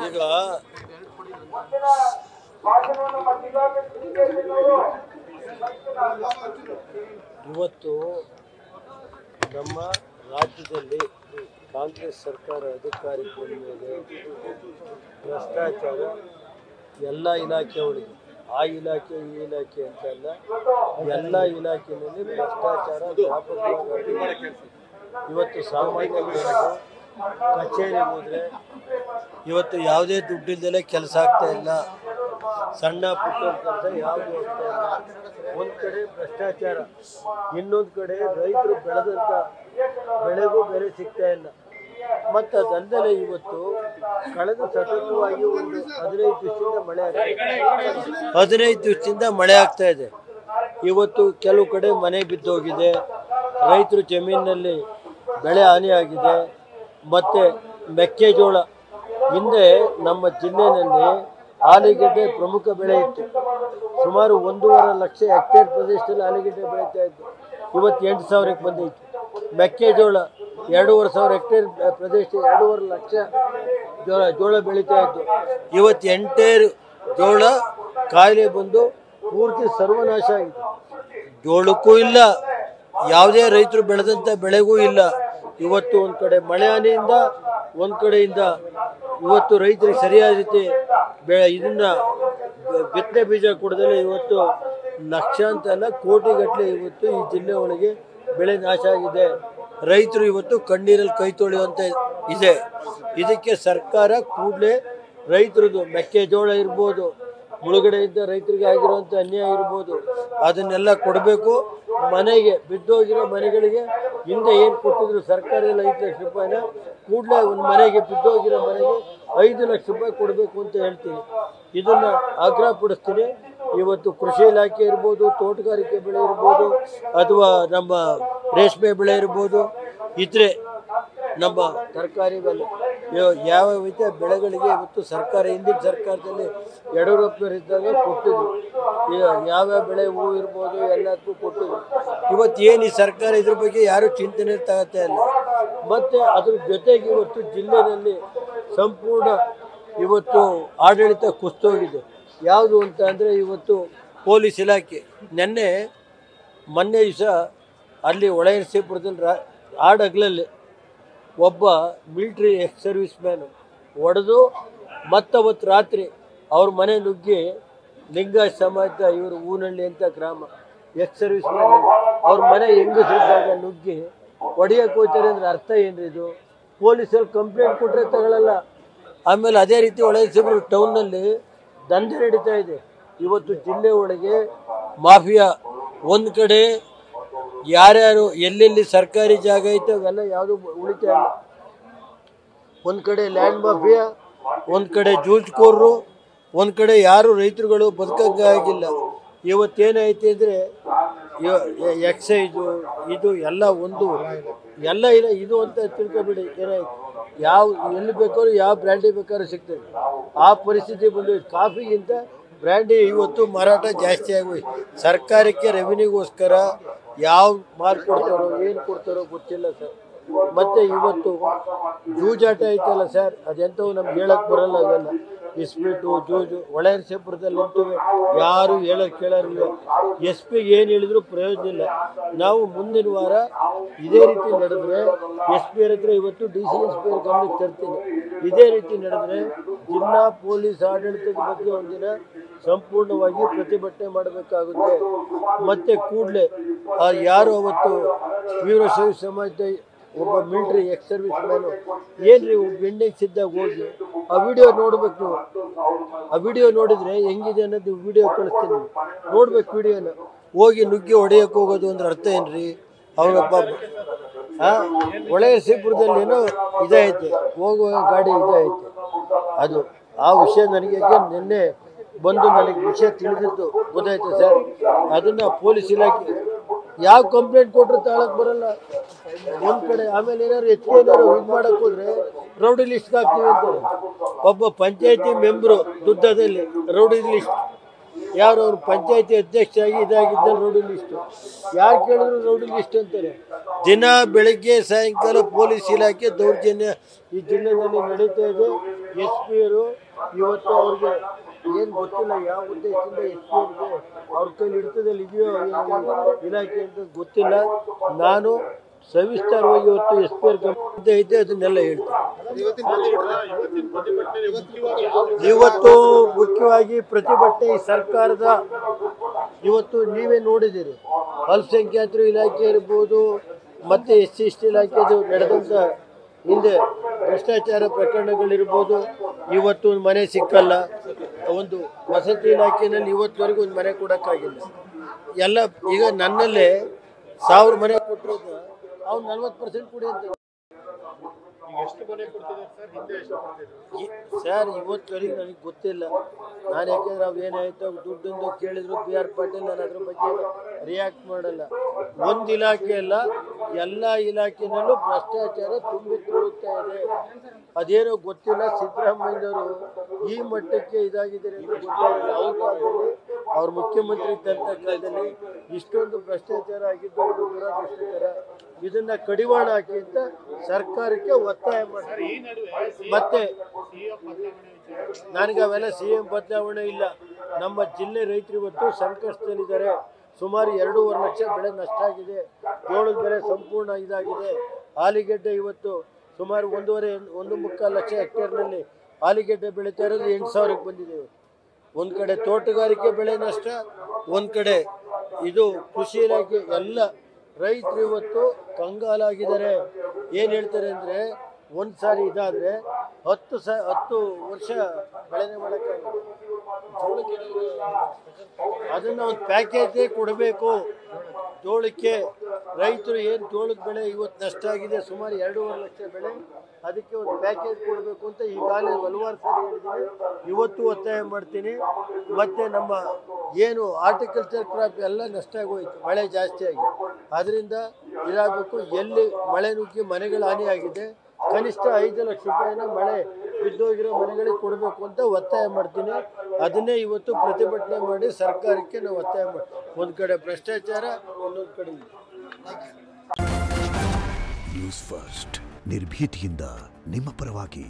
ಈಗ ಇವತ್ತು ನಮ್ಮ ರಾಜ್ಯದಲ್ಲಿ ಕಾಂಗ್ರೆಸ್ ಸರ್ಕಾರ ಅಧಿಕಾರಕ್ಕೆ ಬಂದ ಮೇಲೆ ಭ್ರಷ್ಟಾಚಾರ ಎಲ್ಲ ಇಲಾಖೆಯವರಿಗೆ, ಆ ಇಲಾಖೆ ಈ ಇಲಾಖೆ ಅಂತಲ್ಲ, ಎಲ್ಲ ಇಲಾಖೆಯಲ್ಲಿ ಭ್ರಷ್ಟಾಚಾರ ವ್ಯಾಪಕವಾಗಿ. ಇವತ್ತು ಸಾಮಾನ್ಯ ಜನರು ಕಚೇರಿಗೆ ಹೋದರೆ ಇವತ್ತು ಯಾವುದೇ ದುಡ್ಡಿಲ್ಲದೆ ಕೆಲಸ ಆಗ್ತಾ ಇಲ್ಲ. ಸಣ್ಣ ಪುಟ್ಟ ಕೆಲಸ ಯಾವುದು ಆಗ್ತಾ ಇಲ್ಲ. ಒಂದು ಕಡೆ ಭ್ರಷ್ಟಾಚಾರ, ಇನ್ನೊಂದು ಕಡೆ ರೈತರು ಬೆಳೆದಂಥ ಬೆಳೆಗೂ ಬೆಲೆ ಸಿಗ್ತಾ ಇಲ್ಲ. ಮತ್ತು ಅದಲ್ಲದೆ ಇವತ್ತು ಕಳೆದ ಸತತವಾಗಿ ಒಂದು 15 ದಿವಸದಿಂದ ಮಳೆ ಆಗ್ತಾ ಇದೆ. 15 ದಿವಸದಿಂದ ಮಳೆ ಆಗ್ತಾ ಇದೆ. ಇವತ್ತು ಕೆಲವು ಕಡೆ ಮನೆ ಬಿದ್ದೋಗಿದೆ, ರೈತರು ಜಮೀನಿನಲ್ಲಿ ಬೆಳೆ ಹಾನಿಯಾಗಿದೆ. ಮತ್ತು ಮೆಕ್ಕೆಜೋಳ, ಹಿಂದೆ ನಮ್ಮ ಜಿಲ್ಲೆಯಲ್ಲಿ ಆಲೂಗೆಡ್ಡೆ ಪ್ರಮುಖ ಬೆಳೆ ಇತ್ತು. ಸುಮಾರು 1.5 ಲಕ್ಷ ಹೆಕ್ಟೇರ್ ಪ್ರದೇಶದಲ್ಲಿ ಆಲೂಗೆಡ್ಡೆ ಬೆಳೀತಾ ಇತ್ತು. ಇವತ್ತು 8,000ಕ್ಕೆ ಬಂದೈತಿ. ಮೆಕ್ಕೆಜೋಳ 2,500 ಹೆಕ್ಟೇರ್ ಪ್ರದೇಶ 2.5 ಲಕ್ಷ ಜೋಳ ಬೆಳೀತಾ ಇತ್ತು. ಇವತ್ತು ಎಂಟೇರು ಜೋಳ ಕಾಯಿಲೆ ಬಂದು ಪೂರ್ತಿ ಸರ್ವನಾಶ ಆಗಿದೆ. ಜೋಳಕ್ಕೂ ಇಲ್ಲ, ಯಾವುದೇ ರೈತರು ಬೆಳೆದಂಥ ಬೆಳೆಗೂ ಇಲ್ಲ. ಇವತ್ತು ಒಂದು ಕಡೆ ಮಳೆ ಹಾನಿಯಿಂದ, ಒಂದು ಕಡೆಯಿಂದ ಇವತ್ತು ರೈತರಿಗೆ ಸರಿಯಾದ ರೀತಿ ಇದನ್ನು ಬಿತ್ತನೆ ಬೀಜ ಕೊಡದಲ್ಲೇ ಇವತ್ತು ಲಕ್ಷಾಂತರ ಅಲ್ಲ ಕೋಟಿಗಟ್ಟಲೆ ಇವತ್ತು ಈ ಜಿಲ್ಲೆ ಒಳಗೆ ಬೆಳೆ ನಾಶ ಆಗಿದೆ. ರೈತರು ಇವತ್ತು ಕಣ್ಣೀರಲ್ಲಿ ಕೈ ತೊಳೆಯುವಂತ ಇದೆ. ಇದಕ್ಕೆ ಸರ್ಕಾರ ಕೂಡಲೇ ರೈತರದ್ದು ಮೆಕ್ಕೆಜೋಳ ಇರ್ಬೋದು, ಮುಳುಗಡೆಯಿಂದ ರೈತರಿಗೆ ಆಗಿರುವಂಥ ಅನ್ಯಾಯ ಇರ್ಬೋದು, ಅದನ್ನೆಲ್ಲ ಕೊಡಬೇಕು. ಮನೆಗೆ ಬಿದ್ದೋಗಿರೋ ಮನೆಗಳಿಗೆ ಹಿಂದೆ ಏನು ಕೊಟ್ಟಿದ್ರು ಸರ್ಕಾರದಲ್ಲಿ 5 ಲಕ್ಷ ರೂಪಾಯಿನ ಕೂಡಲೇ ಒಂದು ಮನೆಗೆ ಬಿದ್ದೋಗಿರೋ ಮನೆಗೆ 5 ಲಕ್ಷ ರೂಪಾಯಿ ಕೊಡಬೇಕು ಅಂತ ಹೇಳ್ತೀನಿ. ಇದನ್ನು ಆಗ್ರಹಪಡಿಸ್ತೀನಿ. ಇವತ್ತು ಕೃಷಿ ಇಲಾಖೆ ಇರ್ಬೋದು, ತೋಟಗಾರಿಕೆ ಬೆಳೆ ಇರ್ಬೋದು, ಅಥವಾ ನಮ್ಮ ರೇಷ್ಮೆ ಬೆಳೆ ಇರ್ಬೋದು, ಇದ್ರೆ ನಮ್ಮ ತರಕಾರಿ ಬೆಲೆ ಯಾವ ರೀತಿಯ ಬೆಳೆಗಳಿಗೆ ಇವತ್ತು ಸರ್ಕಾರ ಹಿಂದಿನ ಸರ್ಕಾರದಲ್ಲಿ ಯಡಿಯೂರಪ್ಪನವರಿದ್ದಾಗ ಕೊಟ್ಟಿದ್ರು. ಯಾವ್ಯಾವ ಬೆಳೆ ಹೂವು ಇರ್ಬೋದು ಎಲ್ಲದಕ್ಕೂ ಕೊಟ್ಟಿದ್ರು. ಇವತ್ತು ಏನು ಈ ಸರ್ಕಾರ ಇದ್ರ ಬಗ್ಗೆ ಯಾರೂ ಚಿಂತನೆ ತಗೋತಾ ಇಲ್ಲ. ಮತ್ತು ಅದ್ರ ಜೊತೆಗೆ ಇವತ್ತು ಜಿಲ್ಲೆಯಲ್ಲಿ ಸಂಪೂರ್ಣ ಇವತ್ತು ಆಡಳಿತ ಕುಸ್ತೋಗಿದೆ. ಯಾವುದು ಅಂತ ಅಂದರೆ ಇವತ್ತು ಪೊಲೀಸ್ ಇಲಾಖೆ. ಮೊನ್ನೆ ದಿವಸ ಅಲ್ಲಿ ಹೊಳೆನರಸೀಪುರದಲ್ಲಿ ಆಡಗ್ಲಲ್ಲಿ ಒಬ್ಬ ಮಿಲಿಟ್ರಿ ಎಕ್ಸ್ ಸರ್ವಿಸ್ ಮ್ಯಾನು ಹೊಡೆದು ಮತ್ತವತ್ತು ರಾತ್ರಿ ಅವ್ರ ಮನೆ ನುಗ್ಗಿ, ಲಿಂಗಾಯತ ಸಮಾಜದ ಇವರು ಊನಹಳ್ಳಿ ಅಂತ ಗ್ರಾಮ, ಎಕ್ಸ್ ಸರ್ವಿಸ್ ಮ್ಯಾನ್ ಅವ್ರ ಮನೆ ಹೆಂಗಸಿದ್ದಾಗ ನುಗ್ಗಿ ಹೊಡೆಯಕ್ಕೆ ಹೋಗ್ತಾರೆ ಅಂದರೆ ಅರ್ಥ ಏನ್ರಿ ಇದು? ಪೊಲೀಸಲ್ಲಿ ಕಂಪ್ಲೇಂಟ್ ಕೊಟ್ಟರೆ ತಗೊಳ್ಳಲ್ಲ. ಆಮೇಲೆ ಅದೇ ರೀತಿ ಹೊಳೆನರಸೀಪುರ ಟೌನ್ನಲ್ಲಿ ದಂಧೆ ನಡೀತಾ ಇದೆ. ಇವತ್ತು ಜಿಲ್ಲೆ ಒಳಗೆ ಮಾಫಿಯಾ, ಒಂದು ಕಡೆ ಯಾರ್ಯಾರು ಎಲ್ಲೆಲ್ಲಿ ಸರ್ಕಾರಿ ಜಾಗ ಐತೆ ಅವೆಲ್ಲ ಯಾವುದು ಉಳಿತಾ ಇಲ್ಲ. ಒಂದು ಕಡೆ ಲ್ಯಾಂಡ್ ಮಾಫಿಯಾ, ಒಂದು ಕಡೆ ಜೂಜ್ಕೋರರು, ಒಂದು ಕಡೆ ಯಾರು ರೈತರುಗಳು ಬದುಕಕ್ಕಾಗಿಲ್ಲ. ಇವತ್ತೇನೈತೆ ಅಂದರೆ ಎಕ್ಸೈಜು ಇದು ಎಲ್ಲ ಒಂದು ಎಲ್ಲ ಇಲ್ಲ ಇದು ಅಂತ ತಿಳ್ಕೊಬೇಡಿ. ಏನಾಯ್ತು, ಎಲ್ಲಿ ಬೇಕಾದ್ರೂ ಯಾವ ಬ್ರ್ಯಾಂಡಿ ಬೇಕಾದ್ರೂ ಸಿಗ್ತದೆ, ಆ ಪರಿಸ್ಥಿತಿ ಬಂದೋಯ್ತು. ಕಾಫಿಗಿಂತ ಬ್ರ್ಯಾಂಡಿ ಇವತ್ತು ಮಾರಾಟ ಜಾಸ್ತಿ ಆಗೋಯ್ತು. ಸರ್ಕಾರಕ್ಕೆ ರೆವಿನ್ಯೂಗೋಸ್ಕರ ಯಾವ ಮಾಲ್ ಕೊಡ್ತಾರೋ ಏನು ಕೊಡ್ತಾರೋ ಗೊತ್ತಿಲ್ಲ ಸರ್. ಮತ್ತು ಇವತ್ತು ಜೂಜಾಟ ಐತಲ್ಲ ಸರ್, ಅದೆಂಥವು ನಮ್ಗೆ ಹೇಳಕ್ಕೆ ಬರಲ್ಲ. ಅದೆಲ್ಲ ಇಸ್ಪೀಟು ಜೂಜು ಹೊಳೆನರಸೀಪುರದಲ್ಲಿ ನಿಂತುವೆ ಯಾರು ಹೇಳೋಕ್ಕೆ ಕೇಳೋರಿಲ್ಲ. ಎಸ್ ಪಿಗೆ ಏನು ಹೇಳಿದ್ರು ಪ್ರಯೋಜನ ಇಲ್ಲ. ನಾವು ಮುಂದಿನ ವಾರ ಇದೇ ರೀತಿ ನಡೆದ್ರೆ ಎಸ್ ಪಿ ಹತ್ರ ಇವತ್ತು DCSP ಗಮನಕ್ಕೆ ತರ್ತೀನಿ. ಇದೇ ರೀತಿ ನಡೆದ್ರೆ ಜಿಲ್ಲಾ ಪೊಲೀಸ್ ಆಡಳಿತದ ಬಗ್ಗೆ ಒಂದಿನ ಸಂಪೂರ್ಣವಾಗಿ ಪ್ರತಿಭಟನೆ ಮಾಡಬೇಕಾಗುತ್ತೆ. ಮತ್ತು ಕೂಡಲೇ ಯಾರು ಅವತ್ತು ವೀರಶೈವ ಸಮಾಜದ ಒಬ್ಬ ಮಿಲಿಟ್ರಿ ಎಕ್ಸ್ ಸರ್ವಿಸ್ ಮ್ಯಾನು ಏನ್ರಿ ಬೆಂಡಿಂಗ್ ಸಿದ್ದಾಗ ಹೋಗಿ ಆ ವಿಡಿಯೋ ನೋಡ್ಬೇಕು. ನೀವು ಆ ವಿಡಿಯೋ ನೋಡಿದರೆ ಹೆಂಗಿದೆ ಅನ್ನೋದು ವಿಡಿಯೋ ಕಳಿಸ್ತೀನಿ, ನೋಡ್ಬೇಕು ವಿಡಿಯೋನ. ಹೋಗಿ ನುಗ್ಗಿ ಹೊಡೆಯೋಕ್ಕೆ ಹೋಗೋದು ಅಂದ್ರೆ ಅರ್ಥ ಏನ್ರಿ? ಅವನೊಬ್ಬ ಹೊಳೆನರಸೀಪುರದಲ್ಲಿ ಏನೋ ಇದೈತೆ, ಹೋಗುವ ಗಾಡಿ ಇದೈತೆ. ಅದು ಆ ವಿಷಯ ನನಗೆ ನಿನ್ನೆ ಬಂದು ನನಗೆ ವಿಷಯ ತಿಳಿದಿದ್ದು ಗೊತ್ತಾಯ್ತು ಸರ್. ಅದನ್ನು ಪೊಲೀಸ್ ಇಲಾಖೆ ಯಾವ ಕಂಪ್ಲೇಂಟ್ ಕೊಟ್ಟರು ತಾಳಕ್ಕೆ ಬರಲ್ಲ ಒಂದು ಕಡೆ. ಆಮೇಲೆ ಏನಾದ್ರು ಹೆಚ್ಚಿಗೆ ಏನಾದ್ರು ಇದು ಮಾಡೋಕ್ಕೆ ಹೋದರೆ ರೌಡಿ ಲಿಸ್ಟ್ಗೆ ಹಾಕ್ತೀವಿ ಅಂತಾರೆ. ಒಬ್ಬ ಪಂಚಾಯತಿ ಮೆಂಬರು ದುಡ್ಡದಲ್ಲಿ ರೌಡಿ ಲಿಸ್ಟ್ ಯಾರು ಅವ್ರು ಪಂಚಾಯತಿ ಅಧ್ಯಕ್ಷರಾಗಿ ಇದಾಗಿದ್ದ ರೌಡಿ ಲಿಸ್ಟು. ಯಾರು ಕೇಳಿದ್ರು ರೌಡಿ ಲಿಸ್ಟ್ ಅಂತಾರೆ. ದಿನ ಬೆಳಗ್ಗೆ ಸಾಯಂಕಾಲ ಪೊಲೀಸ್ ಇಲಾಖೆ ದೌರ್ಜನ್ಯ ಈ ಜಿಲ್ಲೆಯಲ್ಲಿ ನಡೀತಾ ಇದೆ. ಎಸ್ ಪಿಯರು ಇವತ್ತು ಅವ್ರಿಗೆ ಏನು ಗೊತ್ತಿಲ್ಲ, ಯಾವ ಉದ್ದೇಶದಿಂದ ಎಸ್ ಪಿ ಅವ್ರಿಗೆ ಅವ್ರ ಕೈಲಿ ಹಿಡಿತದಲ್ಲಿ ಇದೆಯೋ ಇಲಾಖೆ ಅಂತ ಗೊತ್ತಿಲ್ಲ. ನಾನು ಸವಿಸ್ತಾರವಾಗಿ ಇವತ್ತು ಎಸ್ ಪಿ ಅವ್ರ ಗಮನ ಐತೆ ಅದನ್ನೆಲ್ಲ ಹೇಳ್ತೀನಿ. ಇವತ್ತು ಮುಖ್ಯವಾಗಿ ಪ್ರತಿಭಟನೆ ಈ ಸರ್ಕಾರದ ಇವತ್ತು ನೀವೇ ನೋಡಿದ್ದೀರಿ. ಅಲ್ಪಸಂಖ್ಯಾತರು ಇಲಾಖೆ ಇರ್ಬೋದು, ಮತ್ತು SC/ST ಇಲಾಖೆದು ನಡೆದಂಥ ಹಿಂದೆ ಭ್ರಷ್ಟಾಚಾರ ಪ್ರಕರಣಗಳಿರ್ಬೋದು. ಇವತ್ತು ಒಂದು ಮನೆ ಸಿಕ್ಕಲ್ಲ, ಒಂದು ವಸತಿ ಇಲಾಖೆಯಲ್ಲಿ ಇವತ್ತುವರೆಗೂ ಒಂದು ಮನೆ ಕೊಡೋಕ್ಕಾಗಿಲ್ಲ. ಎಲ್ಲ ಈಗ ನನ್ನಲ್ಲೇ 1000 ಮನೆ ಕೊಟ್ಟಿರೋದು ಅವ್ನು 40% ಕೊಡಿ ಅಂತ. ಸರ್ ಇವತ್ತುವರೆಗೆ ನನಗೆ ಗೊತ್ತಿಲ್ಲ. ನಾನು ಯಾಕೆಂದ್ರೆ ಅವು ಏನಾಯ್ತು ದುಡ್ಡೊಂದು ಕೇಳಿದ್ರು BR ಪಾಟೀಲ್, ನಾನು ಅದ್ರ ಬಗ್ಗೆ ರಿಯಾಕ್ಟ್ ಮಾಡಲ್ಲ. ಒಂದು ಇಲಾಖೆ ಅಲ್ಲ, ಎಲ್ಲ ಇಲಾಖೆನಲ್ಲೂ ಭ್ರಷ್ಟಾಚಾರ ತುಂಬಿ ತುಳುತ್ತಾ ಇದೆ. ಅದೇನೋ ಗೊತ್ತಿಲ್ಲ. ಸಿದ್ದರಾಮಯ್ಯನವರು ಈ ಮಟ್ಟಕ್ಕೆ ಇದಾಗಿದ್ದಾರೆ ಅಂತ ಗೊತ್ತಾಗಿಲ್ಲ. ಅವ್ರ ಕಾಲದಲ್ಲಿ ಅವ್ರ ಮುಖ್ಯಮಂತ್ರಿ ಇದ್ದಂಥ ಕಾಲದಲ್ಲಿ ಇಷ್ಟೊಂದು ಭ್ರಷ್ಟಾಚಾರ ಆಗಿದ್ದು ಒಂದು ದುರದೃಷ್ಟಕರ. ಇದನ್ನ ಕಡಿವಾಣ ಹಾಕಿ ಅಂತ ಸರ್ಕಾರಕ್ಕೆ ಒತ್ತಾಯ ಮಾಡ್ತಾರೆ. ಮತ್ತೆ ನನಗೆ ಅವೆಲ್ಲ CM ಬದಲಾವಣೆ ಇಲ್ಲ. ನಮ್ಮ ಜಿಲ್ಲೆ ರೈತರು ಇವತ್ತು ಸಂಕಷ್ಟದಲ್ಲಿದ್ದಾರೆ. ಸುಮಾರು 2.5 ಲಕ್ಷ ಬೆಳೆ ನಷ್ಟ ಆಗಿದೆ. ಜೋಳದ ಬೆಳೆ ಸಂಪೂರ್ಣ ಇದಾಗಿದೆ. ಆಲೂಗೆಡ್ಡೆ ಇವತ್ತು ಸುಮಾರು 1.5 ಲಕ್ಷ ಹೆಕ್ಟೇರ್ನಲ್ಲಿ ಆಲೂಗೆಡ್ಡೆ ಬೆಳೀತಾ ಇರೋದು 8,000ಕ್ಕೆ ಬಂದಿದ್ದೇವೆ. ಒಂದು ಕಡೆ ತೋಟಗಾರಿಕೆ ಬೆಳೆ ನಷ್ಟ, ಒಂದು ಕಡೆ ಇದು ಕೃಷಿ ಇಲಾಖೆ, ಎಲ್ಲ ರೈತರು ಇವತ್ತು ಕಂಗಾಲಾಗಿದ್ದಾರೆ. ಏನು ಹೇಳ್ತಾರೆ ಅಂದರೆ, ಒಂದು ಸಾರಿ ಇದಾದರೆ 10 ವರ್ಷ ಬೆಳೆನೇ ಮಾಡೋಕ್ಕಾಗಲ್ಲ. ಅದನ್ನು ಒಂದು ಪ್ಯಾಕೇಜೇ ಕೊಡಬೇಕು ಜೋಳಕ್ಕೆ. ರೈತರು ಏನು ಜೋಳದ ಬೆಳೆ ಇವತ್ತು ನಷ್ಟ ಆಗಿದೆ, ಸುಮಾರು 2.5 ಲಕ್ಷ ಬೆಳೆ, ಅದಕ್ಕೆ ಒಂದು ಪ್ಯಾಕೇಜ್ ಕೊಡಬೇಕು ಅಂತ ಈಗಾಗಲೇ ಹಲವಾರು ಸಾರಿ ಹೇಳಿದ್ದೀನಿ. ಇವತ್ತು ಒತ್ತಾಯ ಮಾಡ್ತೀನಿ. ಮತ್ತು ನಮ್ಮ ಏನು ಆರ್ಟಿಕಲ್ಚರ್ ಕ್ರಾಪ್ ಎಲ್ಲ ನಷ್ಟ ಆಗೋಯ್ತು ಮಳೆ ಜಾಸ್ತಿ ಆಗಿ. ಅದರಿಂದ ಇದಾಗಬೇಕು. ಎಲ್ಲಿ ಮಳೆ ನುಗ್ಗಿ ಮನೆಗಳ ಹಾನಿಯಾಗಿದೆ, ಕನಿಷ್ಠ 5 ಲಕ್ಷ ರೂಪಾಯಿನ ಮಳೆ ಬಿದ್ದೋಗಿರೋ ಮನೆಗಳಿಗೆ ಕೊಡಬೇಕು ಅಂತ ಒತ್ತಾಯ ಮಾಡ್ತೀನಿ. ಅದನ್ನೇ ಇವತ್ತು ಪ್ರತಿಭಟನೆ ಮಾಡಿ ಸರ್ಕಾರಕ್ಕೆ ನಾವು ಒತ್ತಾಯ ಮಾಡ್ತೀವಿ. ಒಂದು ಕಡೆ ಭ್ರಷ್ಟಾಚಾರ, ಇನ್ನೊಂದು ಕಡೆ ನ್ಯೂಸ್ ಫಸ್ಟ್ ನಿರ್ಭೀತಿಯಿಂದ ನಿಮ್ಮ ಪರವಾಗಿ.